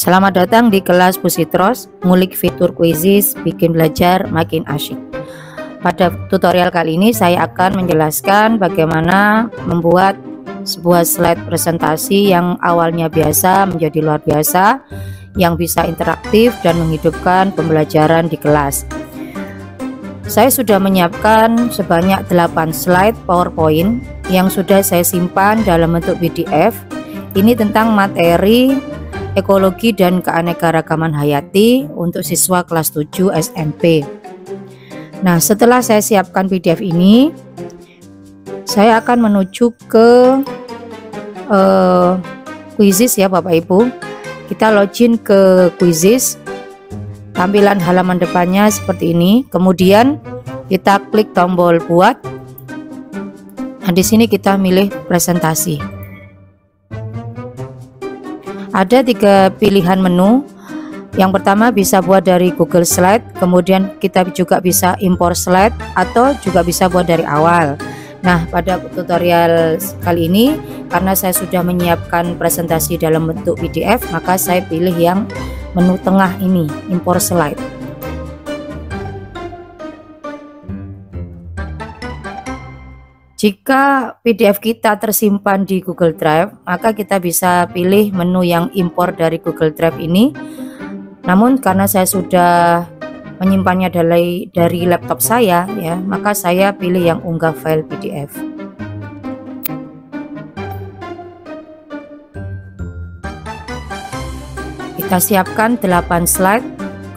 Selamat datang di kelas Pusitros, ngulik fitur Quizizz, bikin belajar makin asyik. Pada tutorial kali ini saya akan menjelaskan bagaimana membuat sebuah slide presentasi yang awalnya biasa menjadi luar biasa, yang bisa interaktif dan menghidupkan pembelajaran di kelas. Saya sudah menyiapkan sebanyak 8 slide PowerPoint yang sudah saya simpan dalam bentuk PDF. Ini tentang materi ekologi dan keanekaragaman hayati untuk siswa kelas 7 SMP. Nah, setelah saya siapkan PDF ini, saya akan menuju ke Quizizz ya Bapak Ibu. Kita login ke Quizizz. Tampilan halaman depannya seperti ini. Kemudian kita klik tombol buat. Nah, di sini kita milih presentasi. Ada 3 pilihan menu. Yang pertama bisa buat dari Google Slide, kemudian kita juga bisa import slide atau juga bisa buat dari awal. Nah, pada tutorial kali ini karena saya sudah menyiapkan presentasi dalam bentuk PDF, maka saya pilih yang menu tengah ini, import slide. Jika PDF kita tersimpan di Google Drive, maka kita bisa pilih menu yang impor dari Google Drive ini. Namun karena saya sudah menyimpannya dari laptop saya ya, maka saya pilih yang unggah file PDF. Kita siapkan 8 slide,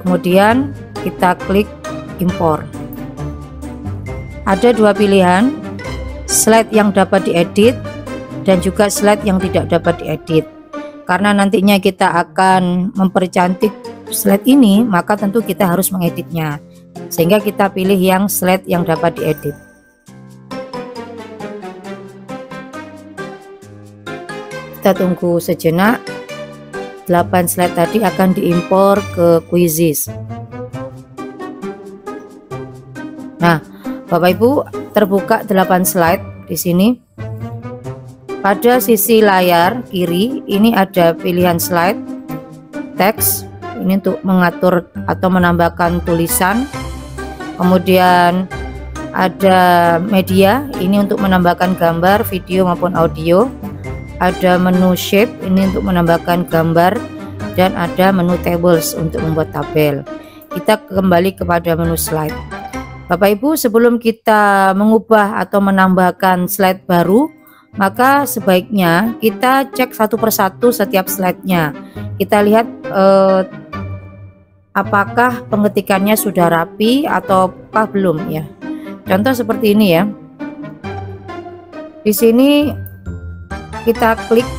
kemudian kita klik import. Ada 2 pilihan, slide yang dapat diedit dan juga slide yang tidak dapat diedit. Karena nantinya kita akan mempercantik slide ini, maka tentu kita harus mengeditnya, sehingga kita pilih yang slide yang dapat diedit. Kita tunggu sejenak. 8 slide tadi akan diimpor ke Quizizz. Nah, Bapak Ibu, terbuka 8 slide di sini. Pada sisi layar kiri ini ada pilihan slide, teks, ini untuk mengatur atau menambahkan tulisan. Kemudian ada media, ini untuk menambahkan gambar, video maupun audio. Ada menu shape, ini untuk menambahkan gambar, dan ada menu tables untuk membuat tabel. Kita kembali kepada menu slide. Bapak Ibu, sebelum kita mengubah atau menambahkan slide baru, maka sebaiknya kita cek satu persatu setiap slide-nya. Kita lihat apakah pengetikannya sudah rapi ataukah belum ya. Contoh seperti ini ya. Di sini kita klik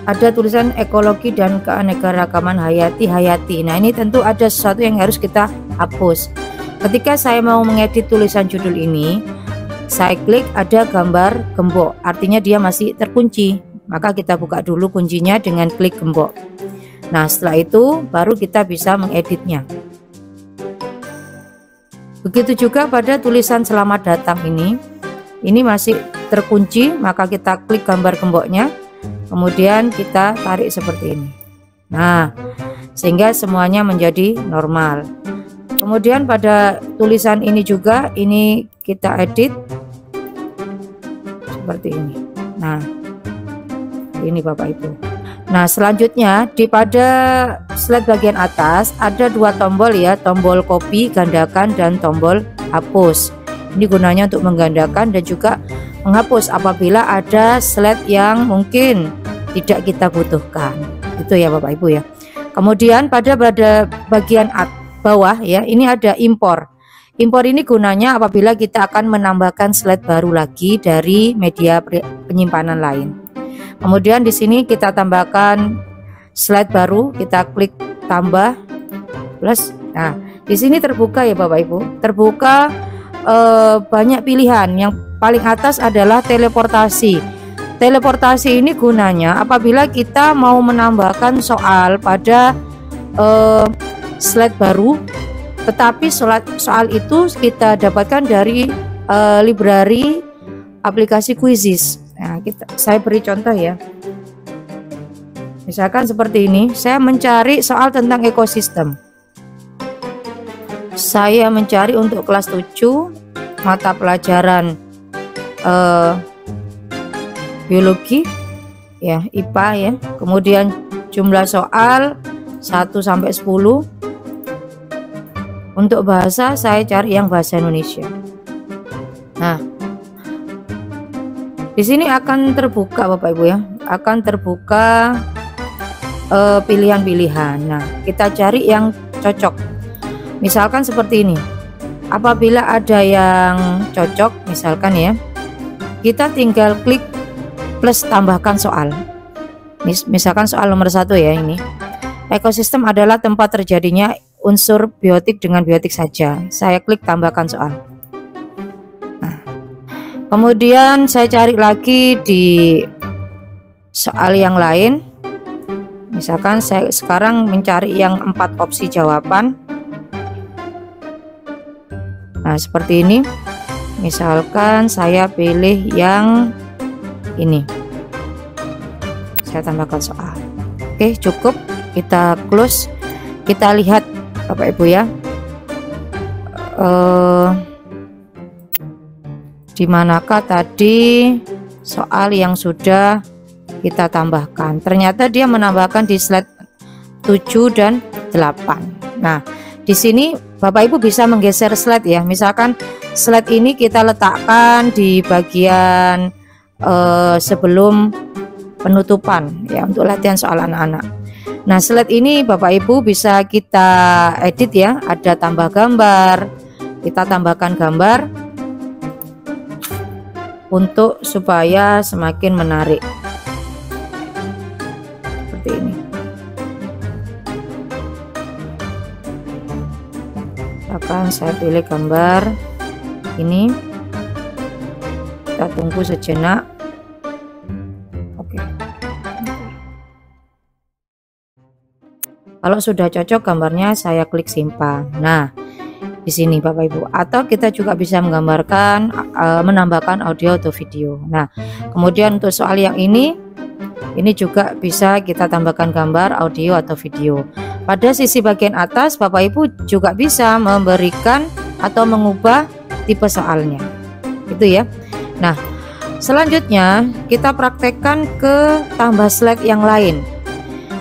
ada tulisan ekologi dan keanekaragaman hayati. Nah, ini tentu ada sesuatu yang harus kita hapus. Ketika saya mau mengedit tulisan judul ini, saya klik ada gambar gembok, artinya dia masih terkunci. Maka kita buka dulu kuncinya dengan klik gembok. Nah, setelah itu baru kita bisa mengeditnya. Begitu juga pada tulisan selamat datang ini masih terkunci, maka kita klik gambar gemboknya, kemudian kita tarik seperti ini. Nah, sehingga semuanya menjadi normal. Kemudian pada tulisan ini juga, ini kita edit seperti ini. Nah, ini Bapak Ibu. Nah, selanjutnya pada slide bagian atas ada 2 tombol ya, tombol copy, gandakan, dan tombol hapus. Ini gunanya untuk menggandakan dan juga menghapus apabila ada slide yang mungkin tidak kita butuhkan. Itu ya Bapak Ibu ya. Kemudian pada bagian bawah ya, ini ada impor. Impor ini gunanya apabila kita akan menambahkan slide baru lagi dari media penyimpanan lain. Kemudian di sini kita tambahkan slide baru, kita klik tambah plus. Nah, di sini terbuka ya Bapak Ibu. Terbuka banyak pilihan. Yang paling atas adalah teleportasi. Teleportasi ini gunanya apabila kita mau menambahkan soal pada slide baru, tetapi soal itu kita dapatkan dari library aplikasi Quizizz. Nah, saya beri contoh ya. Misalkan seperti ini, saya mencari soal tentang ekosistem. Saya mencari untuk kelas 7 mata pelajaran biologi ya, IPA ya. Kemudian jumlah soal 1 sampai 10. Untuk bahasa saya cari yang bahasa Indonesia. Nah, di sini akan terbuka Bapak Ibu ya, akan terbuka pilihan-pilihan. Nah, kita cari yang cocok. Misalkan seperti ini. Apabila ada yang cocok, misalkan ya, kita tinggal klik plus tambahkan soal. Misalkan soal nomor 1 ya ini. Ekosistem adalah tempat terjadinya unsur biotik dengan biotik saja. Saya klik tambahkan soal. Nah, kemudian saya cari lagi di soal yang lain. Misalkan saya sekarang mencari yang 4 opsi jawaban. Nah, seperti ini. Misalkan saya pilih yang ini. Saya tambahkan soal. Oke, cukup. Kita close. Kita lihat Bapak Ibu ya. Di manakah tadi soal yang sudah kita tambahkan? Ternyata dia menambahkan di slide 7 dan 8. Nah, di sini Bapak Ibu bisa menggeser slide ya. Misalkan slide ini kita letakkan di bagian sebelum penutupan ya, untuk latihan soal anak-anak. Nah, slide ini Bapak Ibu bisa kita edit ya. Ada tambah gambar. Kita tambahkan gambar untuk supaya semakin menarik. Seperti ini. Akan saya pilih gambar ini. Kita tunggu sejenak. Oke. Kalau sudah cocok gambarnya, saya klik simpan. Nah, di sini Bapak Ibu. Atau kita juga bisa menggambarkan, menambahkan audio atau video. Nah, kemudian untuk soal yang ini juga bisa kita tambahkan gambar, audio atau video. Pada sisi bagian atas Bapak Ibu juga bisa memberikan atau mengubah tipe soalnya. Itu ya. Nah, selanjutnya kita praktekkan ke tambah slide yang lain.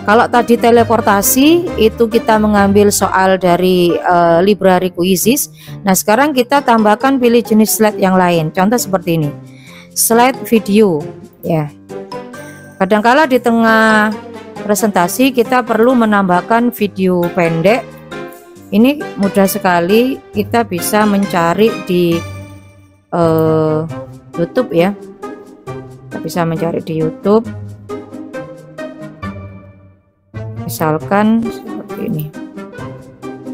Kalau tadi teleportasi itu kita mengambil soal dari library Quizzes. Nah, sekarang kita tambahkan pilih jenis slide yang lain. Contoh seperti ini. Slide video ya. Kadangkala di tengah presentasi kita perlu menambahkan video pendek. Ini mudah sekali, kita bisa mencari di YouTube ya. Kita bisa mencari di YouTube. Misalkan seperti ini.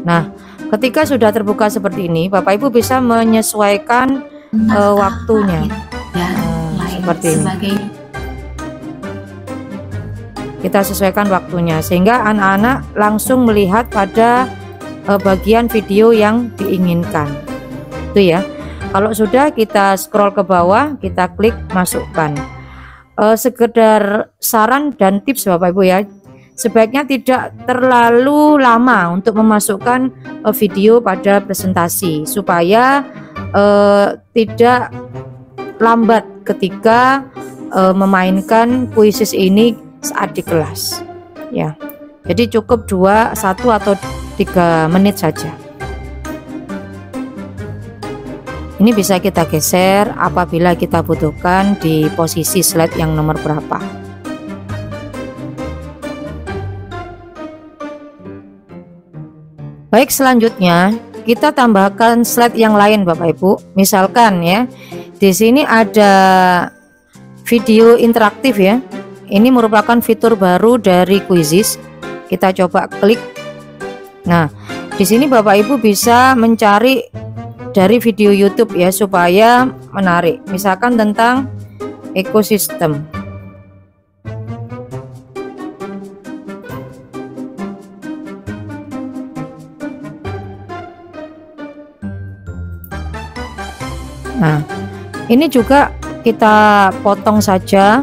Nah, ketika sudah terbuka seperti ini, Bapak Ibu bisa menyesuaikan waktunya. Seperti ini. Kita sesuaikan waktunya sehingga anak-anak langsung melihat pada bagian video yang diinginkan. Itu ya. Kalau sudah, kita scroll ke bawah, kita klik masukkan. Sekedar saran dan tips Bapak Ibu ya. Sebaiknya tidak terlalu lama untuk memasukkan video pada presentasi supaya tidak lambat ketika memainkan Quizzes ini saat di kelas ya. Jadi cukup 1 atau 3 menit saja. Ini bisa kita geser apabila kita butuhkan di posisi slide yang nomor berapa. Baik, selanjutnya kita tambahkan slide yang lain Bapak Ibu. Misalkan ya, di sini ada video interaktif ya. Ini merupakan fitur baru dari Quizzes. Kita coba klik. Nah, di sini Bapak Ibu bisa mencari dari video YouTube ya supaya menarik. Misalkan tentang ekosistem. Nah, ini juga kita potong saja.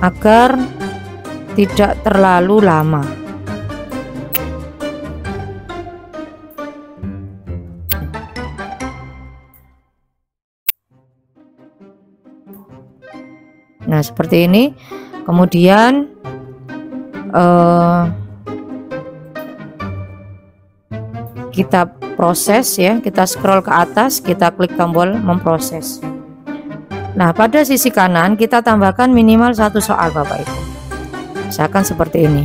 agar tidak terlalu lama. Nah, seperti ini. Kemudian kita proses ya, kita scroll ke atas, kita klik tombol memproses. Nah, pada sisi kanan kita tambahkan minimal 1 soal Bapak Ibu. Misalkan seperti ini.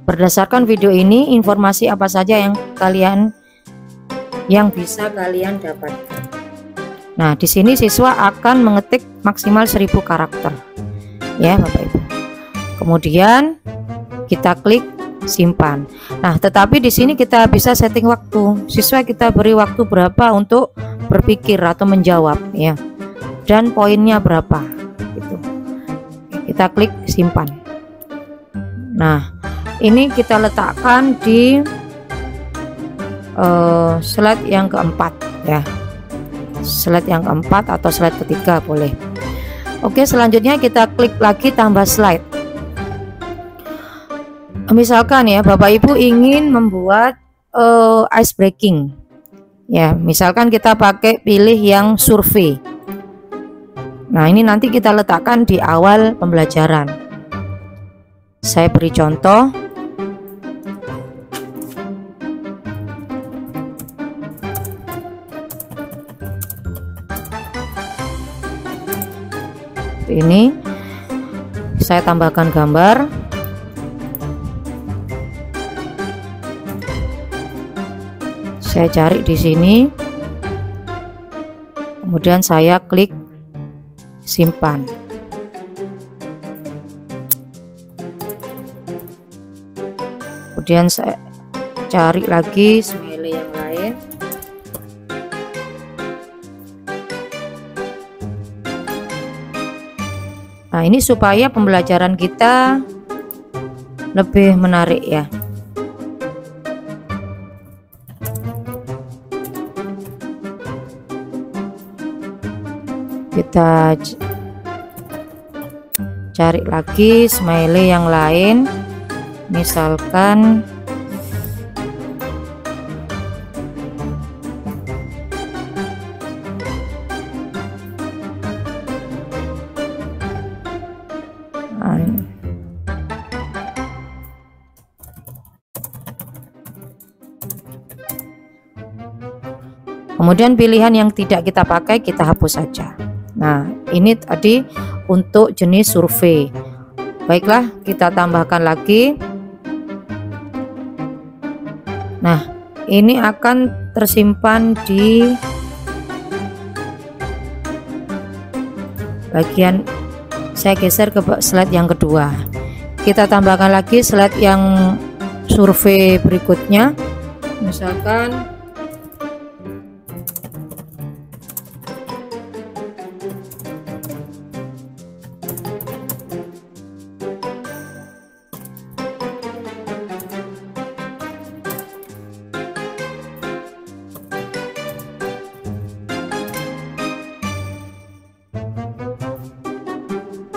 Berdasarkan video ini, informasi apa saja yang bisa kalian dapatkan. Nah, di sini siswa akan mengetik maksimal 1000 karakter. Ya, Bapak Ibu. Kemudian kita klik simpan. Nah, tetapi di sini kita bisa setting waktu. Siswa kita beri waktu berapa untuk berpikir atau menjawab ya. Dan poinnya berapa gitu. Kita klik simpan. Nah, ini kita letakkan di slide yang keempat ya, slide yang keempat atau slide ketiga boleh. Oke, selanjutnya kita klik lagi tambah slide. Misalkan ya Bapak Ibu ingin membuat ice breaking ya, misalkan kita pakai pilih yang survei. Nah, ini nanti kita letakkan di awal pembelajaran. Saya beri contoh. Ini saya tambahkan gambar. Saya cari di sini. Kemudian saya klik simpan. Kemudian saya cari lagi smiley yang lain. Nah, ini supaya pembelajaran kita lebih menarik ya. Kita cari lagi smiley yang lain, misalkan kemudian pilihan yang tidak kita pakai kita hapus saja. Nah, ini tadi untuk jenis survei. Baiklah, kita tambahkan lagi. Nah, ini akan tersimpan di bagian, saya geser ke slide yang kedua. Kita tambahkan lagi slide yang survei berikutnya. Misalkan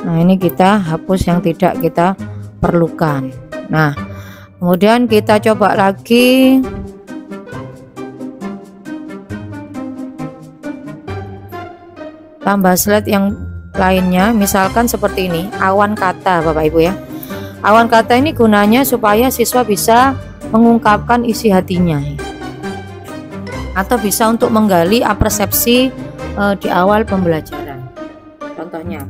nah, ini kita hapus yang tidak kita perlukan. Nah, kemudian kita coba lagi. Tambah slide yang lainnya, misalkan seperti ini, awan kata Bapak Ibu ya. Awan kata ini gunanya supaya siswa bisa mengungkapkan isi hatinya atau bisa untuk menggali persepsi di awal pembelajaran. Contohnya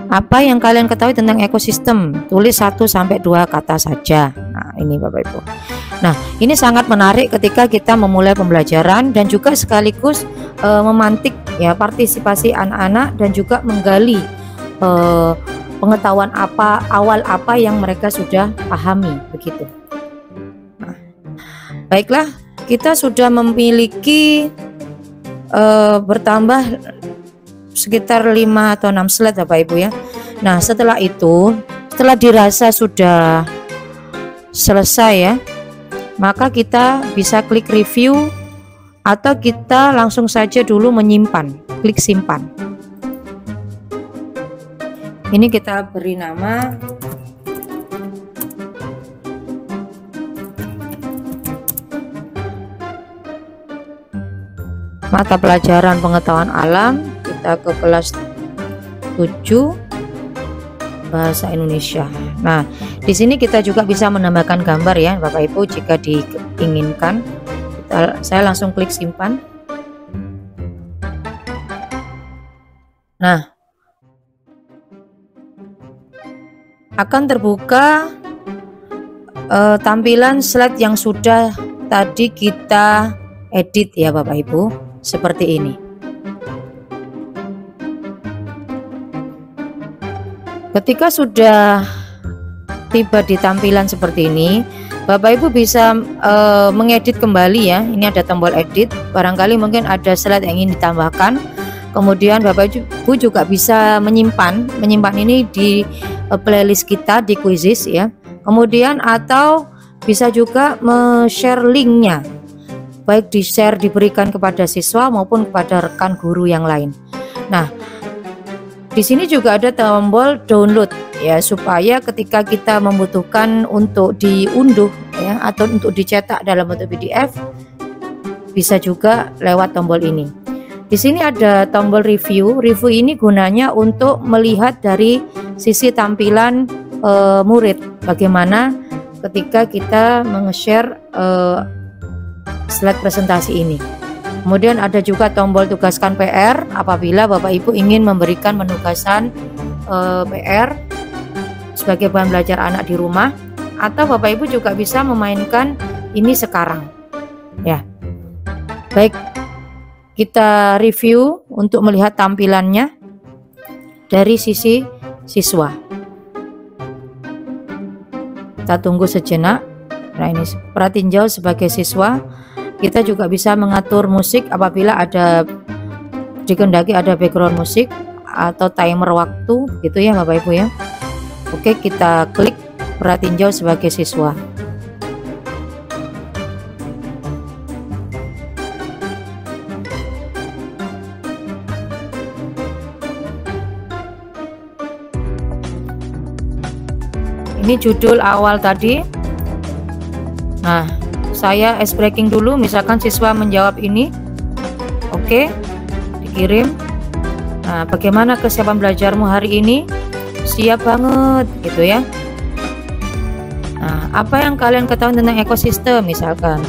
apa yang kalian ketahui tentang ekosistem? Tulis 1 sampai 2 kata saja. Nah, ini Bapak Ibu. Nah, ini sangat menarik ketika kita memulai pembelajaran dan juga sekaligus memantik ya partisipasi anak-anak dan juga menggali pengetahuan awal apa yang mereka sudah pahami begitu. Nah, baiklah, kita sudah memiliki bertambah sekitar 5 atau 6 slide Bapak Ibu ya. Nah, setelah itu, setelah dirasa sudah selesai ya, maka kita bisa klik review atau kita langsung saja dulu menyimpan, klik simpan. Ini kita beri nama mata pelajaran pengetahuan alam. Kita ke kelas 7 bahasa Indonesia. Nah, di sini kita juga bisa menambahkan gambar ya Bapak Ibu jika diinginkan. Saya langsung klik simpan. Nah, akan terbuka tampilan slide yang sudah tadi kita edit ya Bapak Ibu, seperti ini. Ketika sudah tiba di tampilan seperti ini, Bapak Ibu bisa mengedit kembali ya. Ini ada tombol edit, barangkali mungkin ada slide yang ingin ditambahkan. Kemudian Bapak Ibu juga bisa menyimpan ini di playlist kita di Quizizz ya. Kemudian atau bisa juga share linknya, baik di share diberikan kepada siswa maupun kepada rekan guru yang lain. Nah, di sini juga ada tombol download ya, supaya ketika kita membutuhkan untuk diunduh ya atau untuk dicetak dalam bentuk PDF bisa juga lewat tombol ini. Di sini ada tombol review. Review ini gunanya untuk melihat dari sisi tampilan murid, bagaimana ketika kita meng-share slide presentasi ini. Kemudian ada juga tombol tugaskan PR apabila Bapak Ibu ingin memberikan penugasan PR sebagai bahan belajar anak di rumah, atau Bapak Ibu juga bisa memainkan ini sekarang ya. Baik, kita review untuk melihat tampilannya dari sisi siswa. Kita tunggu sejenak. Nah, ini pratinjau sebagai siswa. Kita juga bisa mengatur musik apabila ada dikehendaki ada background musik atau timer waktu gitu ya Bapak Ibu ya. Oke, kita klik pratinjau sebagai siswa. Ini judul awal tadi. Nah, saya ice breaking dulu, misalkan siswa menjawab ini. Oke, dikirim. Nah, bagaimana kesiapan belajarmu hari ini? Siap banget gitu ya. Nah, apa yang kalian ketahui tentang ekosistem misalkan?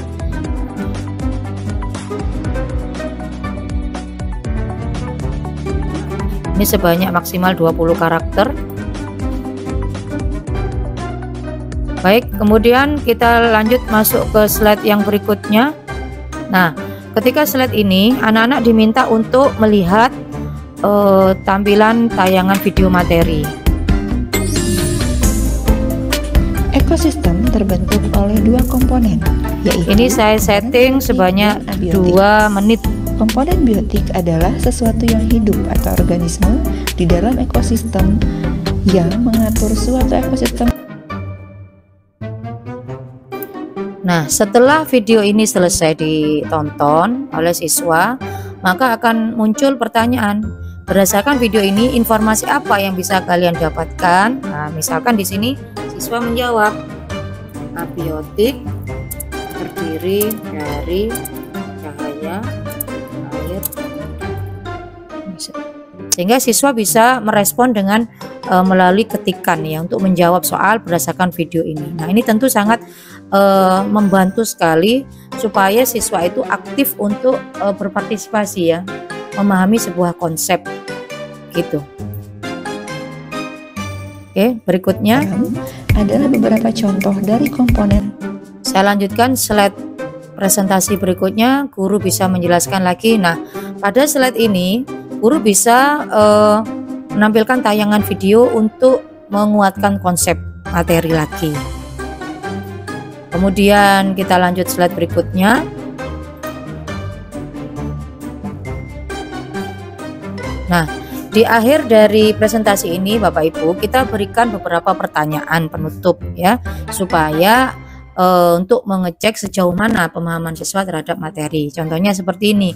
Ini sebanyak maksimal 20 karakter. Baik, kemudian kita lanjut masuk ke slide yang berikutnya. Nah, ketika slide ini anak-anak diminta untuk melihat tampilan tayangan video materi. Ekosistem terbentuk oleh dua komponen, yaitu ini saya setting sebanyak 2 menit. Komponen biotik adalah sesuatu yang hidup atau organisme di dalam ekosistem yang mengatur suatu ekosistem. Nah, setelah video ini selesai ditonton oleh siswa, maka akan muncul pertanyaan. Berdasarkan video ini, informasi apa yang bisa kalian dapatkan? Nah, misalkan di sini siswa menjawab, abiotik terdiri dari cahaya, air, sehingga siswa bisa merespon dengan melalui ketikan ya untuk menjawab soal berdasarkan video ini. Nah, ini tentu sangat membantu sekali supaya siswa itu aktif untuk berpartisipasi ya, memahami sebuah konsep gitu. Oke, berikutnya adalah beberapa contoh dari komponen. Saya lanjutkan slide presentasi berikutnya, guru bisa menjelaskan lagi. Nah, pada slide ini guru bisa menampilkan tayangan video untuk menguatkan konsep materi lagi. Kemudian kita lanjut slide berikutnya. Nah, di akhir dari presentasi ini Bapak Ibu, kita berikan beberapa pertanyaan penutup ya, supaya untuk mengecek sejauh mana pemahaman siswa terhadap materi. Contohnya seperti ini.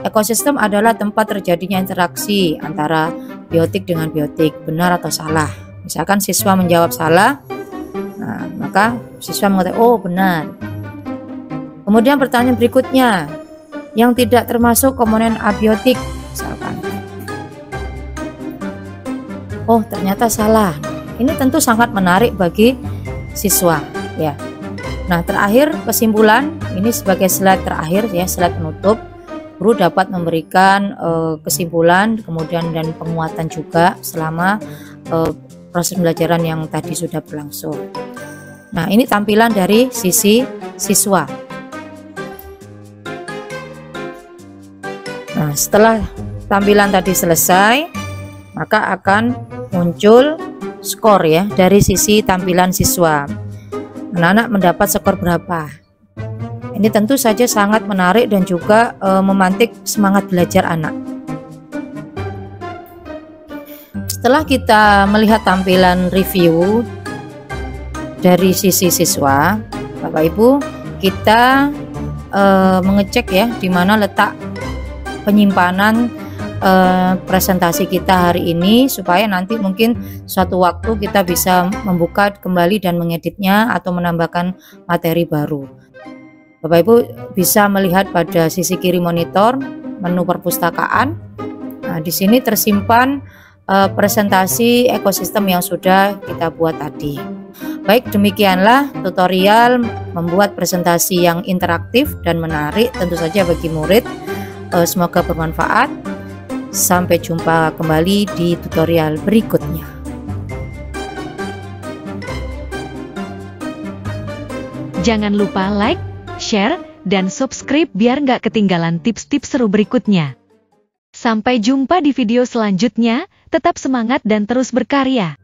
Ekosistem adalah tempat terjadinya interaksi antara biotik dengan biotik, benar atau salah? Misalkan siswa menjawab salah, nah, maka siswa mengatakan oh benar. Kemudian pertanyaan berikutnya, yang tidak termasuk komponen abiotik, misalkan, oh ternyata salah. Ini tentu sangat menarik bagi siswa ya. Nah, terakhir kesimpulan, ini sebagai slide terakhir ya, slide penutup. Guru dapat memberikan kesimpulan, kemudian dan penguatan juga selama proses pembelajaran yang tadi sudah berlangsung. Nah, ini tampilan dari sisi siswa. Nah, setelah tampilan tadi selesai, maka akan muncul skor ya dari sisi tampilan siswa. Anak-anak mendapat skor berapa? Ini tentu saja sangat menarik dan juga memantik semangat belajar anak. Setelah kita melihat tampilan review dari sisi siswa, Bapak Ibu, kita mengecek ya di mana letak penyimpanan presentasi kita hari ini, supaya nanti mungkin suatu waktu kita bisa membuka kembali dan mengeditnya atau menambahkan materi baru. Bapak Ibu bisa melihat pada sisi kiri monitor menu perpustakaan. Nah, di sini tersimpan presentasi ekosistem yang sudah kita buat tadi. Baik, demikianlah tutorial membuat presentasi yang interaktif dan menarik tentu saja bagi murid. Semoga bermanfaat. Sampai jumpa kembali di tutorial berikutnya. Jangan lupa like, share, dan subscribe biar nggak ketinggalan tips-tips seru berikutnya. Sampai jumpa di video selanjutnya, tetap semangat dan terus berkarya.